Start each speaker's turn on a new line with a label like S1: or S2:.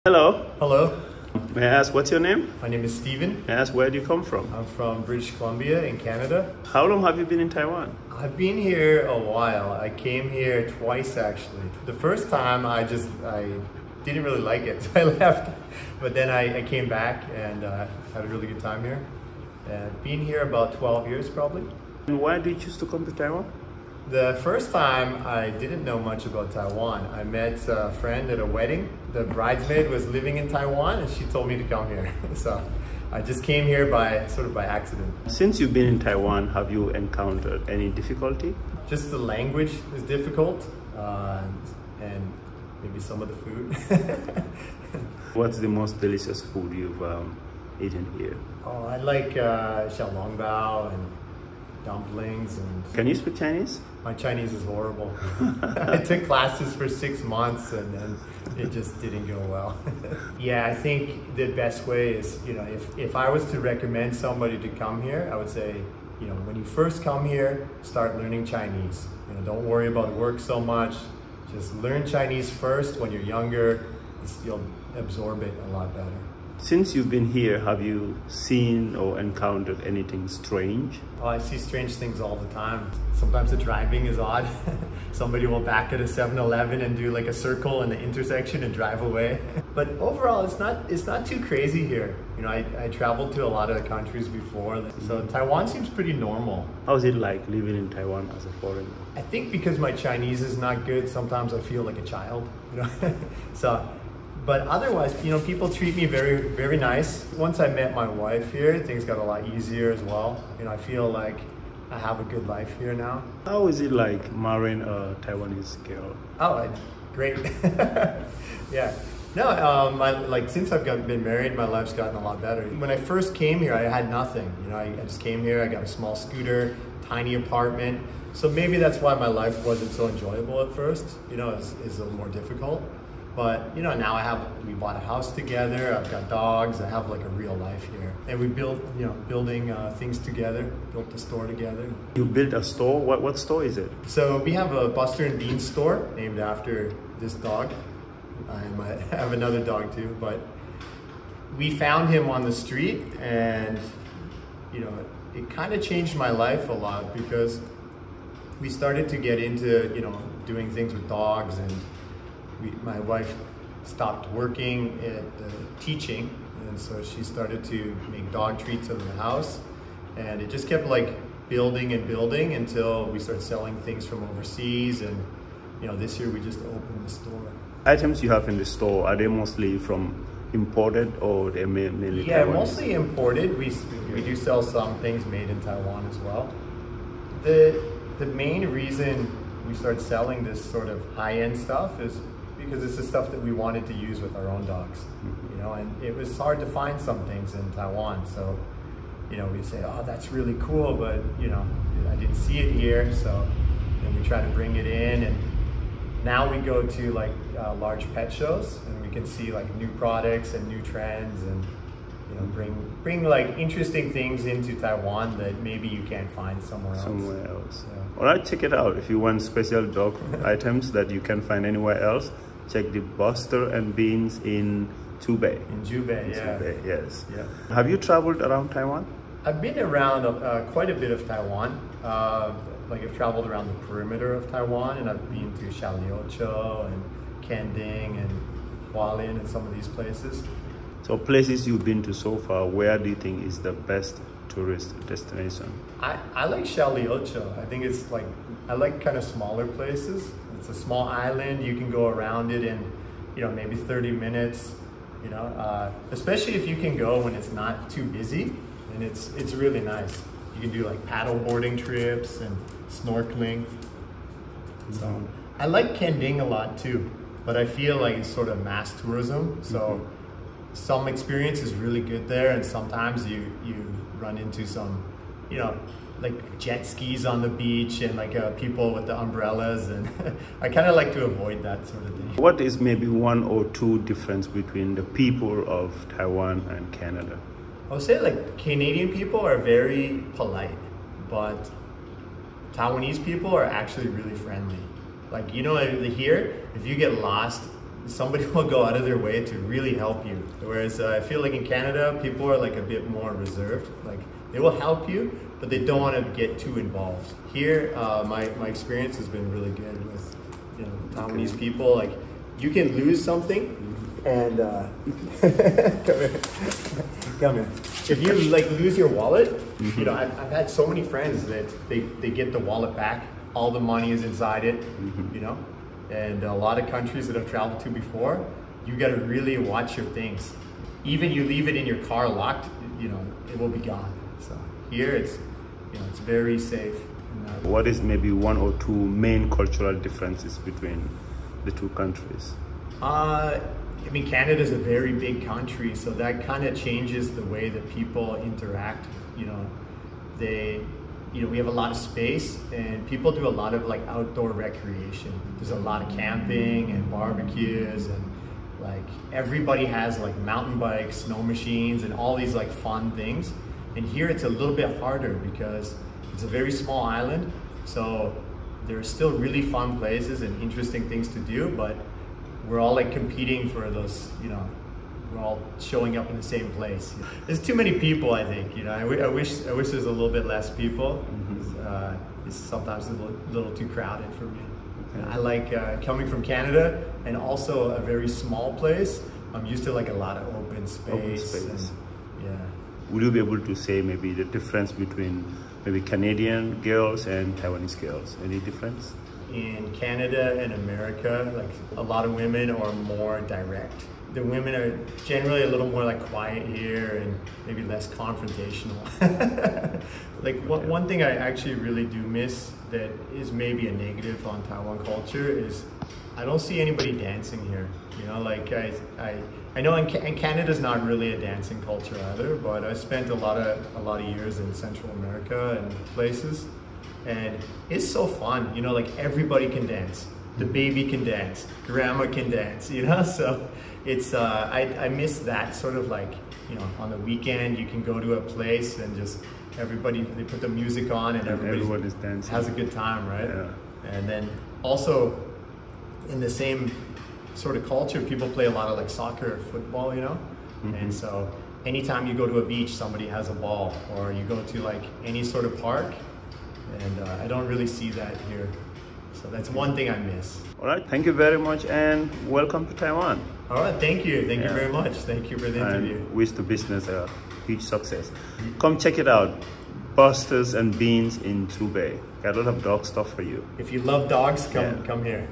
S1: Hello.
S2: Hello,
S1: May I ask what's your name?
S2: my name is Steven.
S1: May I ask where do you come from?
S2: I'm from British Columbia in Canada.
S1: How long have you been in Taiwan?
S2: I've been here a while. I came here twice actually. The first time I didn't really like it, so I left. But then I came back and had a really good time here. And been here about 12 years probably.
S1: And why did you choose to come to Taiwan?
S2: The first time I didn't know much about Taiwan. I met a friend at a wedding. The bridesmaid was living in Taiwan and she told me to come here. So I just came here sort of by accident.
S1: Since you've been in Taiwan, have you encountered any difficulty?
S2: Just the language is difficult and maybe some of the food.
S1: What's the most delicious food you've eaten here?
S2: Oh, I like xiaolongbao and dumplings. And
S1: Can you speak Chinese?
S2: my Chinese is horrible. I took classes for 6 months and then it just didn't go well. Yeah, I think the best way is, if I was to recommend somebody to come here, I would say, when you first come here, start learning Chinese. Don't worry about work so much. Just learn Chinese first when you're younger. You'll absorb it a lot better.
S1: Since you've been here, have you seen or encountered anything strange?
S2: Oh, I see strange things all the time. Sometimes the driving is odd. Somebody will back at a 7-Eleven and do like a circle in the intersection and drive away. But overall, it's not too crazy here. I traveled to a lot of countries before, so Taiwan seems pretty normal.
S1: How's it like living in Taiwan as a foreigner?
S2: I think because my Chinese is not good, sometimes I feel like a child. But otherwise, people treat me very, very nice. Once I met my wife here, things got a lot easier as well. I feel like I have a good life here now.
S1: How is it like marrying a Taiwanese girl?
S2: Oh, great. Yeah. No, since I've been married, my life's gotten a lot better. When I first came here, I had nothing. I just came here, I got a small scooter, tiny apartment. So maybe that's why my life wasn't so enjoyable at first. It's a little more difficult. But now we bought a house together, I've got dogs, I have like a real life here. And we building things together, built the store together.
S1: You built a store? What store is it?
S2: So we have a Buster and Bean store named after this dog. I have another dog too, but we found him on the street and it kind of changed my life a lot because we started to get into doing things with dogs, and my wife stopped working at teaching, and so she started to make dog treats in the house, and it just kept like building and building until we started selling things from overseas, and this year we just opened the store.
S1: Items you have in the store, are they mostly from imported or they're mainly
S2: Yeah,
S1: Taiwanese?
S2: mostly imported. We do sell some things made in Taiwan as well. The main reason we started selling this sort of high-end stuff is because it's the stuff that we wanted to use with our own dogs, and it was hard to find some things in Taiwan. So, we'd say, oh, that's really cool, but, I didn't see it here. So then we try to bring it in, and now we go to like large pet shows and we can see like new products and new trends and, bring like interesting things into Taiwan that maybe you can't find somewhere else. Yeah.
S1: All right, check it out. If you want special dog items that you can find anywhere else, check the Buster and Beans in Zhubei.
S2: In Zhubei, yeah.
S1: Zhubei, yes.
S2: Yeah.
S1: Have you traveled around Taiwan?
S2: I've been around quite a bit of Taiwan. I've traveled around the perimeter of Taiwan, and I've been to Shaliocho and Kending and Hualien and some of these places.
S1: So places you've been to so far, where do you think is the best tourist destination?
S2: I like Shaliocho. I think I like kind of smaller places. It's a small island. You can go around it in, maybe 30 minutes, especially if you can go when it's not too busy, and it's really nice. You can do like paddle boarding trips and snorkeling. So I like Kending a lot too, but I feel like it's sort of mass tourism. So some experience is really good there, and sometimes you run into some, like jet skis on the beach and like people with the umbrellas, and I kind of like to avoid that sort of thing.
S1: What is maybe one or two difference between the people of Taiwan and Canada?
S2: I would say like Canadian people are very polite, but Taiwanese people are actually really friendly. Like, here, if you get lost somebody will go out of their way to really help you. Whereas I feel like in Canada, people are like a bit more reserved. Like they will help you, but they don't want to get too involved. Here, my experience has been really good with, you know, Taiwanese people. Like you can lose something and come here. If you like lose your wallet, you know, I've had so many friends that they get the wallet back. All the money is inside it, you know? And a lot of countries that I've traveled to before, you got to really watch your things. Even you leave it in your car locked, you know, it will be gone. So here it's, you know, it's very safe.
S1: What is maybe one or two main cultural differences between the two countries?
S2: I mean, Canada's a very big country, so that kind of changes the way that people interact. You know, we have a lot of space and people do a lot of like outdoor recreation. There's a lot of camping and barbecues, and like everybody has like mountain bikes, snow machines, and all these like fun things. And here it's a little bit harder because it's a very small island. So there's still really fun places and interesting things to do, but we're all like competing for those, you know, we're all showing up in the same place. There's too many people, I think. You know, I wish there's a little bit less people. It's sometimes a little too crowded for me. I like coming from Canada and also a very small place. I'm used to like a lot of open space. And, yeah.
S1: Would you be able to say maybe the difference between maybe Canadian girls and Taiwanese girls? Any difference?
S2: In Canada and America, like a lot of women are more direct. The women are generally a little more like quiet here and maybe less confrontational. Like one thing I actually really do miss that is maybe a negative on Taiwan culture is I don't see anybody dancing here. You know, like I know in Canada's not really a dancing culture either, but I spent a lot of years in Central America and places, and it's so fun. You know, like everybody can dance. The baby can dance, grandma can dance, you know? So it's, I miss that sort of like, you know, on the weekend you can go to a place and just everybody, they put the music on and everybody
S1: is dancing.
S2: Has a good time, right?
S1: Yeah.
S2: And then also in the same sort of culture, people play a lot of like soccer, football, you know? And so anytime you go to a beach, somebody has a ball, or you go to like any sort of park, and I don't really see that here. So that's one thing I miss.
S1: All right, thank you very much and welcome to Taiwan.
S2: All right, thank you. Thank you very much. Thank you for the interview.
S1: And wish the business a huge success. Come check it out. Busters and Beans in Zhubei. Got a lot of dog stuff for you.
S2: If you love dogs, come here.